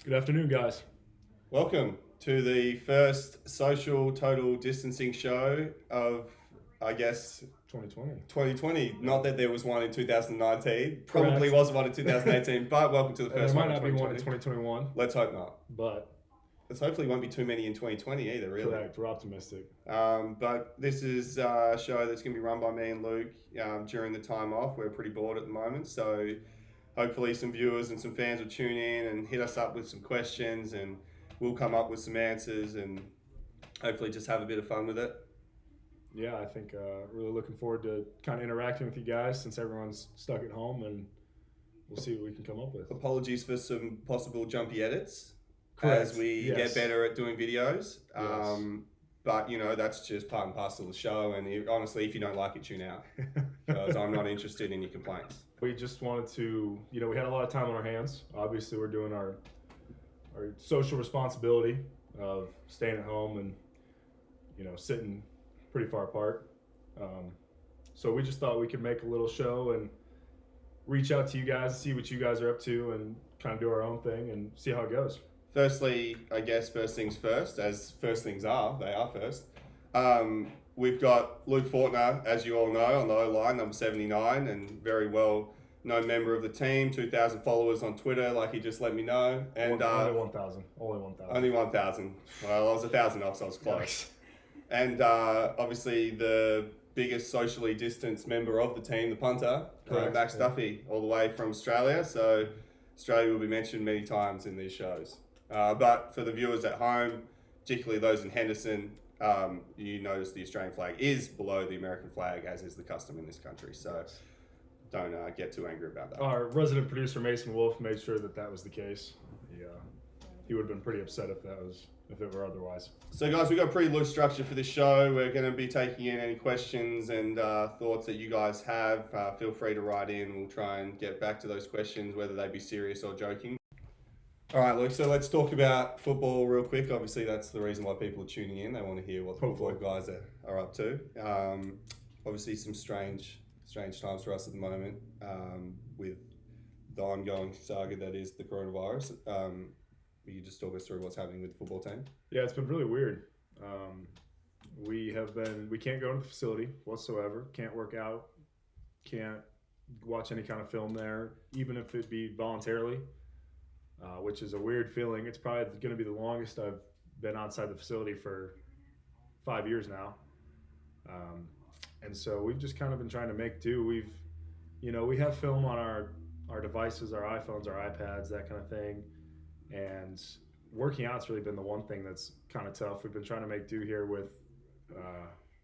Good afternoon, guys. Welcome to the first social total distancing show of, I guess, 2020. 2020. Not that there was one in 2019. Probably was one in 2018, but welcome to the There first might one in not be one in 2020. 2021, Let's hope not. but There's hopefully won't be too many in 2020 either, really. correct. We're optimistic. But this is a show that's going to be run by me and Luke during the time off. We're pretty bored at the moment, so hopefully some viewers and some fans will tune in and hit us up with some questions, and we'll come up with some answers and hopefully just have a bit of fun with it. Yeah, I think really looking forward to kind of interacting with you guys since everyone's stuck at home, and we'll see what we can come up with. Apologies for some possible jumpy edits Correct. as we Yes. get better at doing videos. Yes. But that's just part and parcel of the show. And honestly, if you don't like it, tune out, because I'm not interested in your complaints. We just wanted to, we had a lot of time on our hands. Obviously, we're doing our social responsibility of staying at home and, sitting pretty far apart. So we just thought we could make a little show and reach out to you guys, see what you guys are up to, and kind of do our own thing and see how it goes. Firstly, I guess first things first, as first things are, they are first. We've got Luke Fortner, as you all know, on the O-line, number 79, and very well known member of the team, 2,000 followers on Twitter, like he just let me know. And only 1,000. Only 1,000. Only 1,000. Well, I was 1,000 off, so I was close. And obviously the biggest socially distanced member of the team, the punter, Max Duffy, all the way from Australia. So Australia will be mentioned many times in these shows. But for the viewers at home, particularly those in Henderson, you notice the Australian flag is below the American flag, as is the custom in this country. So don't get too angry about that. Our resident producer, Mason Wolf, made sure that was the case. He would have been pretty upset if it were otherwise. So guys, we've got a pretty loose structure for this show. We're going to be taking in any questions and thoughts that you guys have. Feel free to write in. We'll try and get back to those questions, whether they be serious or joking. All right, Luke, so let's talk about football real quick. Obviously, that's the reason why people are tuning in. They want to hear what the football guys are up to. Obviously, some strange times for us at the moment with the ongoing saga that is the coronavirus. Will you just talk us through what's happening with the football team? Yeah, it's been really weird. We can't go to the facility whatsoever. Can't work out. Can't watch any kind of film there, even if it be voluntarily. Which is a weird feeling. It's probably going to be the longest I've been outside the facility for 5 years now. And so we've just kind of been trying to make do. We have film on our devices, our iPhones, our iPads, that kind of thing. And working out's really been the one thing that's kind of tough. We've been trying to make do here with,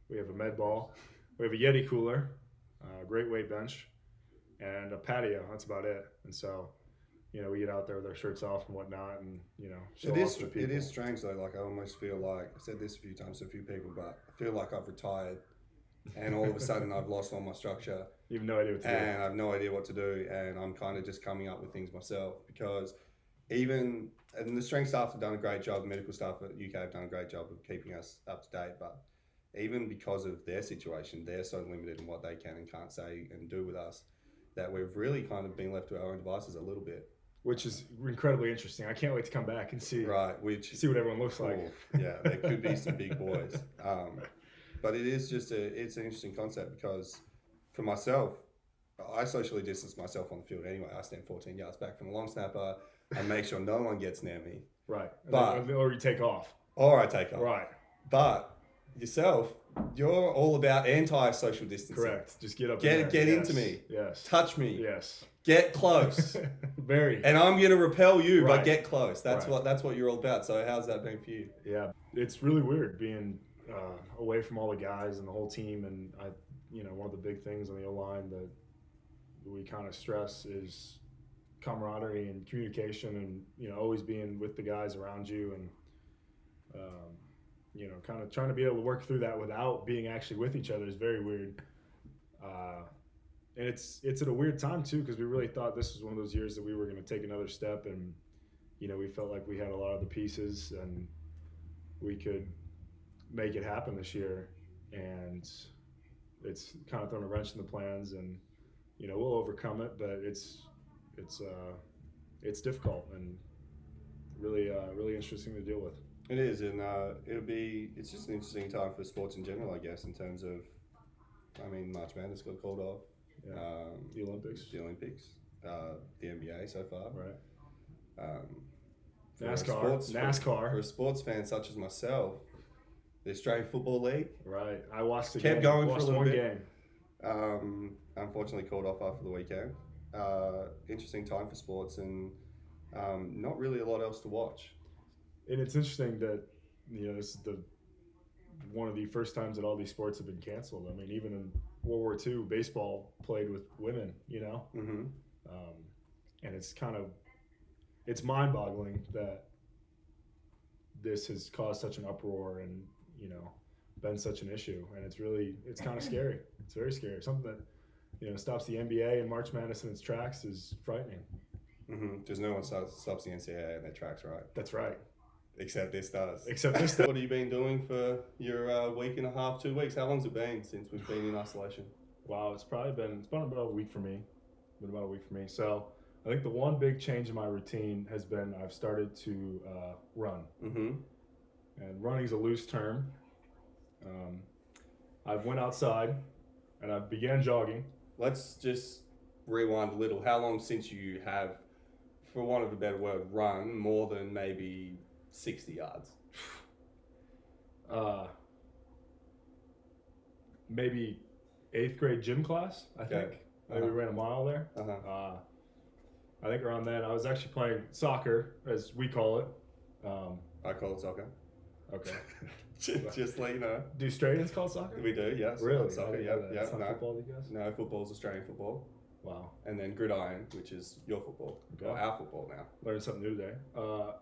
we have a med ball, we have a Yeti cooler, a great weight bench, and a patio. That's about it. And so, we get out there with our shirts off and whatnot, and show off to people. It is strange though. Like I almost feel like I've said this a few times to a few people, but I feel like I've retired, and all of a sudden I've lost all my structure. You have no idea what to do. And I have no idea what to do, and I'm kind of just coming up with things myself because and the strength staff have done a great job. The medical staff at UK have done a great job of keeping us up to date, but even because of their situation, they're so limited in what they can and can't say and do with us that we've really kind of been left to our own devices a little bit. Which is incredibly interesting. I can't wait to come back and see see what everyone looks like. Yeah, there could be some big boys. But it is just it's an interesting concept because for myself, I socially distance myself on the field anyway. I stand 14 yards back from the long snapper and make sure no one gets near me. Right. Or you take off. Or I take off. Right. But yourself, you're all about anti-social distancing. Correct. Just get up. Get into me. Yes. Touch me. Yes. Get close. Very. And I'm gonna repel you, right. But get close. That's what you're all about. So how's that been for you? Yeah, it's really weird being away from all the guys and the whole team. And one of the big things on the O-line that we kind of stress is camaraderie and communication, and always being with the guys around you, and kind of trying to be able to work through that without being actually with each other is very weird. And it's at a weird time too, because we really thought this was one of those years that we were going to take another step, and we felt like we had a lot of the pieces and we could make it happen this year. And it's kind of thrown a wrench in the plans, and we'll overcome it, but it's difficult, and really interesting to deal with. It is, and it's just an interesting time for sports in general, I guess, in terms of, March Madness got called off. Yeah. The Olympics. The NBA so far. Right. NASCAR. For a sports fan such as myself, the Australian Football League. Right. I watched Kept going for a little bit. Unfortunately called off after the weekend. Interesting time for sports and not really a lot else to watch. And it's interesting that, this is one of the first times that all these sports have been canceled. I mean, even in World War II, baseball played with women, Mm-hmm. And it's mind-boggling that this has caused such an uproar and, been such an issue. And it's kind of scary. It's very scary. Something that, stops the NBA and March Madness in its tracks is frightening. Mm-hmm. Because no one stops the NCAA in their tracks, right? That's right. Except this does. What have you been doing for your week and a half, 2 weeks? How long's it been since we've been in isolation? Wow, it's been about a week for me. So I think the one big change in my routine has been I've started to run. Mm-hmm. And running's a loose term. I've went outside and I've began jogging. Let's just rewind a little. How long since you have, for want of a better word, run more than maybe 60 yards? Maybe 8th grade gym class, I think. I think we ran a mile there. Uh-huh. I think around then. I was actually playing soccer, as we call it. I call it soccer. Okay. Just let you know. Do Australians call it soccer? We do, yes. Really? Soccer, yeah. Yeah. Not football, you guys? No, football's Australian football. Wow. And then gridiron, which is your football. Okay. Or our football now. Learned something new today.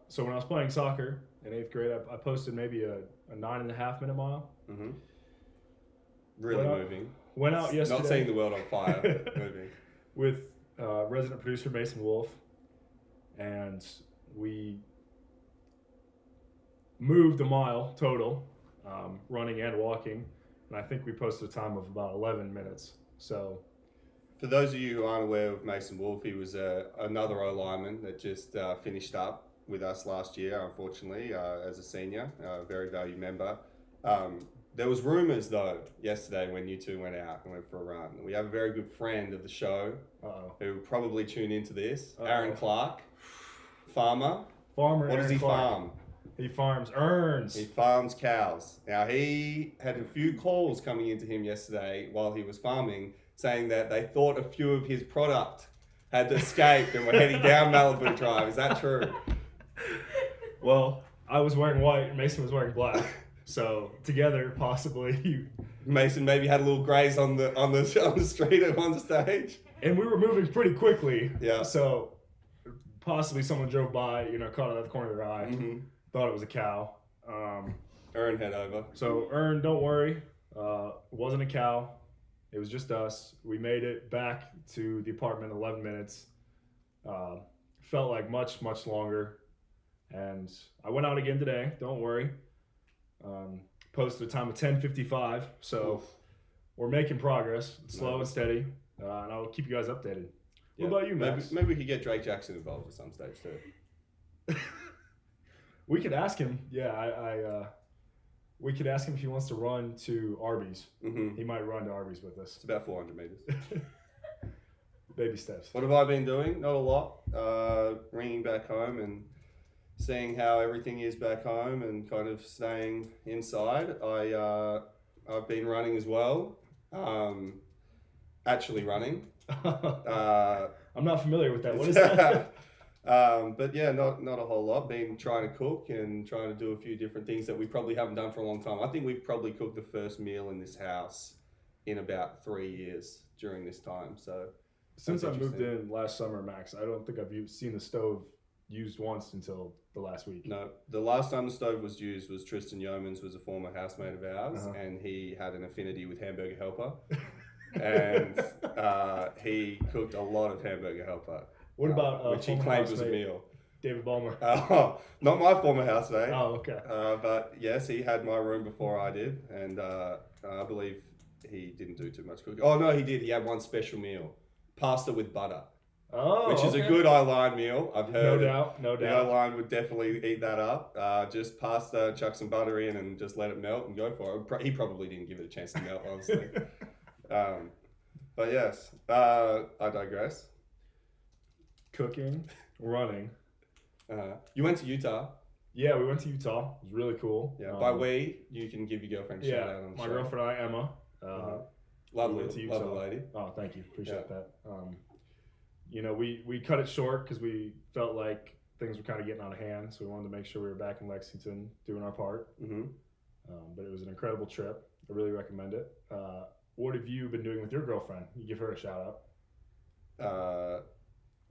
So when I was playing soccer in 8th grade, I posted maybe a 9.5 minute mile. Mm-hmm. Really moving. Went out yesterday. Not setting the world on fire, but moving. With resident producer Mason Wolf, and we moved a mile total, running and walking, and I think we posted a time of about 11 minutes. So, for those of you who aren't aware of Mason Wolf, he was another O-lineman that just finished up with us last year, unfortunately, as a senior, a very valued member. There was rumours, though, yesterday when you two went out and went for a run. We have a very good friend of the show who will probably tune into this, Aaron Clark, farmer. What does he farm? He farms urns. He farms cows. Now, he had a few calls coming into him yesterday while he was farming, saying that they thought a few of his product had escaped and were heading down Malibu Drive. Is that true? Well, I was wearing white and Mason was wearing black. So together, possibly. Mason maybe had a little graze on the street at one stage. And we were moving pretty quickly. Yeah. So possibly someone drove by, caught it at the corner of their eye, thought it was a cow. Ern head over. So Ern, don't worry, it wasn't a cow. It was just us. We made it back to the apartment in 11 minutes. Felt like much, much longer. And I went out again today. Don't worry. Posted a time of 10:55, so we're making progress, slow and steady, and I'll keep you guys updated. Yeah. What about you, Max? Maybe we could get Drake Jackson involved at some stage too. We could ask him. Yeah, we could ask him if he wants to run to Arby's. Mm-hmm. He might run to Arby's with us. It's about 400 meters. Baby steps. What have I been doing? Not a lot. Ringing back home and seeing how everything is back home and kind of staying inside. I've been running as well. Actually running. I'm not familiar with that. What is that? But yeah, not a whole lot. Been trying to cook and trying to do a few different things that we probably haven't done for a long time. I think we've probably cooked the first meal in this house in about 3 years during this time. So since I moved in last summer, Max, I don't think I've seen the stove used once until the last week. No, the last time the stove was used was Tristan Yeomans, was a former housemate of ours, and he had an affinity with Hamburger Helper, and he cooked a lot of Hamburger Helper. What about which he claimed was a meal? David Ballmer. Not my former housemate. Oh, okay. But yes, he had my room before I did, and I believe he didn't do too much cooking. Oh no, he did. He had one special meal, pasta with butter. Oh, which is a okay. good I-line meal. I've No heard doubt, no the doubt. I-line would definitely eat that up. Just pasta, chuck some butter in, and just let it melt and go for it. He probably didn't give it a chance to melt, honestly. But yes, I digress. Cooking, running. You went to Utah. Yeah, we went to Utah. It was really cool. Yeah. By we, you can give your girlfriend a shout out on the my show. girlfriend and I, Emma. Lovely, we went to Utah. lovely lady. Oh, thank you. Appreciate that. We cut it short because we felt like things were kind of getting out of hand, so we wanted to make sure we were back in Lexington doing our part. Mm-hmm. But it was an incredible trip. I really recommend it. What have you been doing with your girlfriend? You give her a shout out.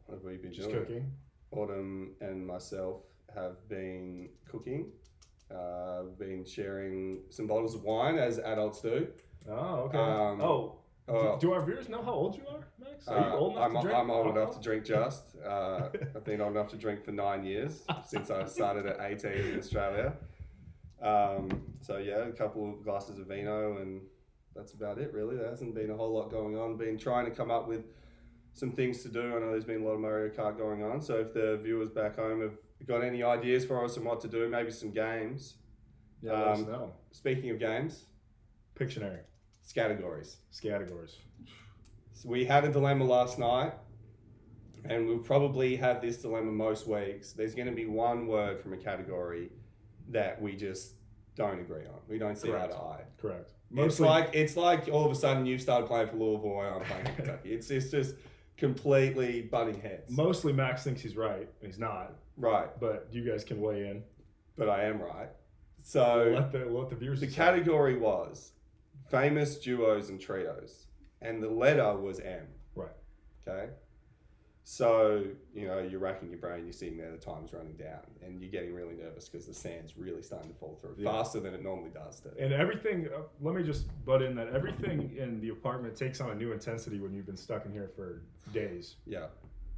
What have we been Just doing? Cooking. Autumn and myself have been cooking. Been sharing some bottles of wine as adults do. Oh, okay. Do our viewers know how old you are, Max? Are you old enough to drink? I'm old enough to drink just. I've been old enough to drink for 9 years since I started at 18 in Australia. So yeah, a couple of glasses of vino and that's about it really. There hasn't been a whole lot going on. Been trying to come up with some things to do. I know there's been a lot of Mario Kart going on. So if the viewers back home have got any ideas for us on what to do, maybe some games. Yeah, let us know. Speaking of games, Pictionary. Categories. Categories. So we had a dilemma last night, and we'll probably have this dilemma most weeks. There's going to be one word from a category that we just don't agree on. We don't see eye to eye. Correct. It's like all of a sudden you've started playing for Louisville and I'm playing for Kentucky. It's just completely butting heads. Mostly Max thinks he's right, and he's not. Right. But you guys can weigh in. But I am right. So we'll let the viewers decide. Category was famous duos and trios, and the letter was M. Right. Okay. So, you're racking your brain, you're sitting there, the time's running down, and you're getting really nervous because the sand's really starting to fall through faster than it normally does. And everything, let me just butt in that everything in the apartment takes on a new intensity when you've been stuck in here for days. Yeah.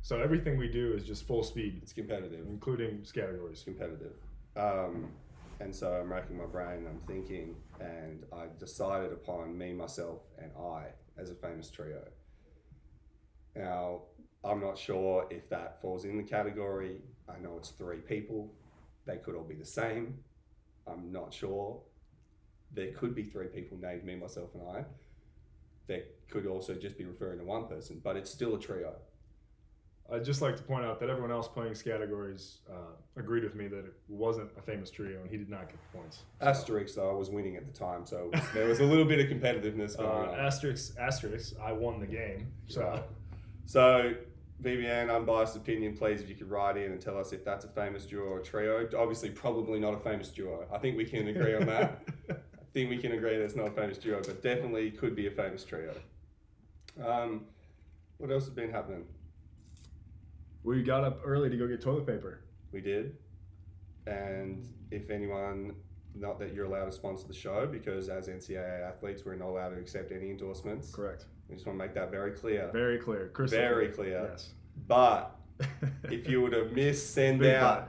So everything we do is just full speed. It's competitive. Including categories. It's competitive. And so I'm racking my brain, I'm thinking, and I decided upon me, myself, and I as a famous trio. Now, I'm not sure if that falls in the category. I know it's 3 people. They could all be the same. I'm not sure. There could be 3 people named me, myself, and I. There could also just be referring to one person, but it's still a trio. I'd just like to point out that everyone else playing categories agreed with me that it wasn't a famous trio and he did not get the points. So. Asterisk, though, I was winning at the time, so there was a little bit of competitiveness going on. Asterisk, I won the game. So, BBN, unbiased opinion, please, if you could write in and tell us if that's a famous duo or a trio. Obviously, probably not a famous duo. I think we can agree on that. I think we can agree that it's not a famous duo, but definitely could be a famous trio. What else has been happening? We got up early to go get toilet paper. We did. And if anyone, not that you're allowed to sponsor the show, because as NCAA athletes, we're not allowed to accept any endorsements. Correct. We just want to make that very clear. Very clear. Very clear. Yes. But if you were to send out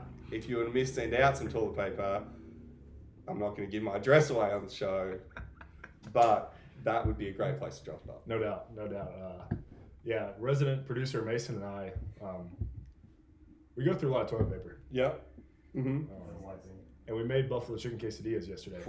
some toilet paper, I'm not going to give my address away on the show, but that would be a great place to drop it off. No doubt. Yeah, resident producer Mason and I, we go through a lot of toilet paper. Yep. Mm-hmm. And we made buffalo chicken quesadillas yesterday.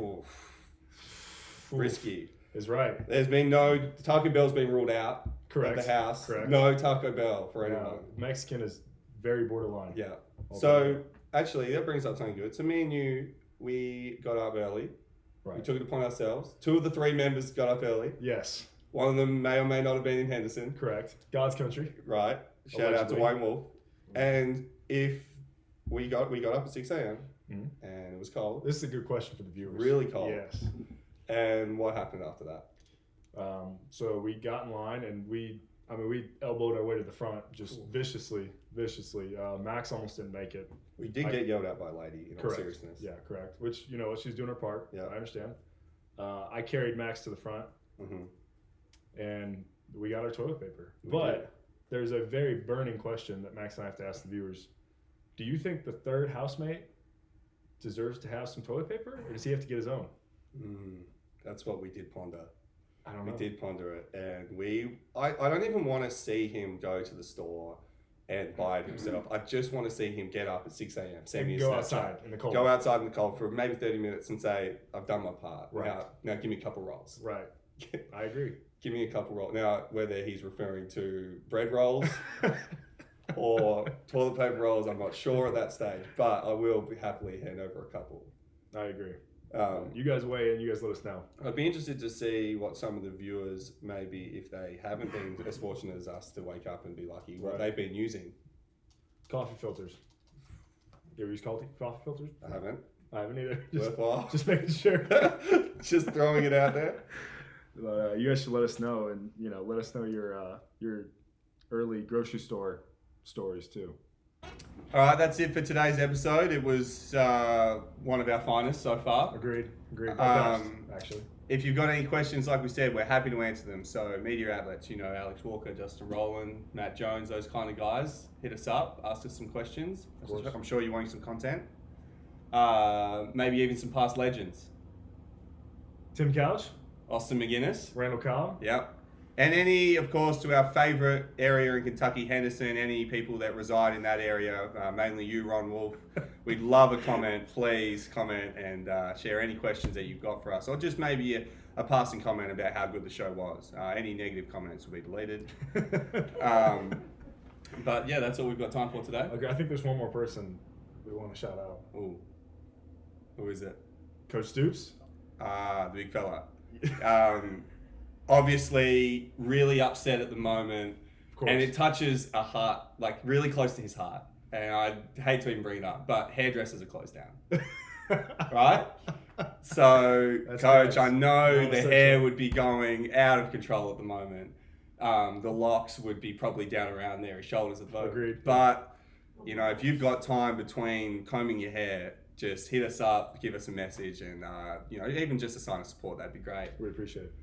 Risky. Is right. There's been no Taco Bell's been ruled out. Correct. Of the house. Correct. No Taco Bell for anyone. Mexican is very borderline. Yeah. So actually, that brings up something good. So me and you, we got up early. Right. We took it upon ourselves. 2 of the 3 members got up early. Yes. One of them may or may not have been in Henderson. Correct. God's country. Right. Shout out to Wayne Wolf. And if we got up at 6 a.m. And it was cold. This is a good question for the viewers. Really cold. Yes. And what happened after that? So we got in line and we elbowed our way to the front just viciously. Max almost didn't make it. We did get yelled at by a lady, in all seriousness. Yeah, correct. Which, she's doing her part. Yeah. I understand. I carried Max to the front. Mm-hmm. And we got our toilet paper. But there's a very burning question that Max and I have to ask the viewers. Do you think the third housemate deserves to have some toilet paper, or does he have to get his own? That's what we did ponder. I don't know. We did ponder it, and I don't even want to see him go to the store and by it himself. I just want to see him get up at 6 a.m. Send me a Go Snapchat. outside in the cold. Go outside in the cold for maybe 30 minutes and say, I've done my part. Right. Now give me a couple rolls. Right. I agree. Give me a couple rolls. Now, whether he's referring to bread rolls or toilet paper rolls, I'm not sure at that stage, but I will be happily hand over a couple. I agree. Um, You guys weigh in. You guys let us know. I'd be interested to see what some of the viewers, maybe if they haven't been as fortunate as us to wake up and be lucky, what Right. they've been using. Coffee filters. You ever use coffee filters? I haven't. I haven't either. Just, Worthwhile. just making sure. Just throwing it out there. But you guys should let us know, and let us know your early grocery store stories too. All right, that's it for today's episode. It was one of our finest so far. Agreed. Best, actually. If you've got any questions, like we said, we're happy to answer them. So media outlets, Alex Walker, Justin Rowland, Matt Jones, those kind of guys, hit us up, ask us some questions. Of course. I'm sure you're wanting some content. Maybe even some past legends. Tim Couch, Austin McGuinness. Randall Cobb. Yep. And any, of course, to our favourite area in Kentucky, Henderson, any people that reside in that area, mainly you, Ron Wolf, we'd love a comment. Please comment and share any questions that you've got for us, or just maybe a passing comment about how good the show was. Any negative comments will be deleted. But yeah, that's all we've got time for today. Okay, I think there's one more person we want to shout out. Ooh. Who is it? Coach Stoops. The big fella. Obviously, really upset at the moment. Of course. And it touches a heart, like really close to his heart. And I hate to even bring it up, but hairdressers are closed down. Right? So, That's Coach, nice. I know No, the so hair true. would be going out of control at the moment. The locks would be probably down around there, his shoulders at the moment. Agreed. But, if you've got time between combing your hair, just hit us up, give us a message, and, even just a sign of support, that'd be great. We appreciate it.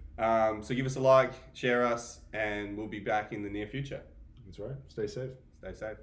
So give us a like, share us, and we'll be back in the near future. That's right. Stay safe. Stay safe.